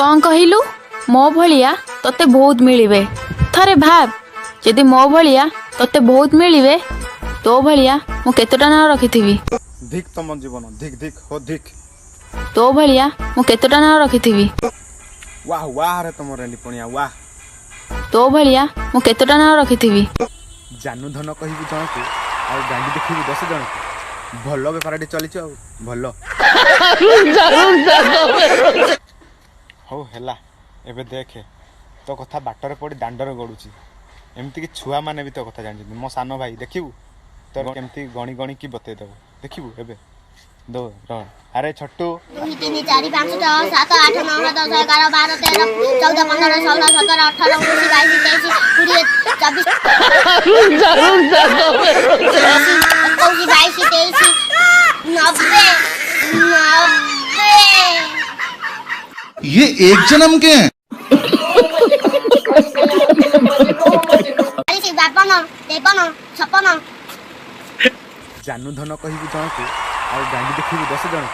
कौन कहिलु मो भलिया तते बहुत मिलिबे। थरे भाव यदि मो भलिया तते बहुत मिलिबे तो भलिया मु केतटा नाव रखिथिबी। धिक तम जीवन धिक धिक हो धिक। तो भलिया मु केतटा नाव रखिथिबी। वाह वाह रे तुम रेलिपणिया वाह। तो भलिया मु केतटा नाव रखिथिबी। जानू धन कहबी जन को आ गांडी देखबी 10 जन भलो बेपारटी चलीछ आ भलो हो हेला एबे देखे तो कथा बाटर पड़ी दांडर गड़ुची एमती कि छुआ माने भी तो कथा जानि मो सानो भाई देखिबू तो केमती गणी गणी की बते देबो देखिबू एबे दो अरे छट्टू 2 3 4 5 6 7 8 9 10 11 12 13 14 15 16 17 18 19 20 21 ये एक जन्म के हैं। जानू धन कहबी जन को आ गांडी देखबी 10 जन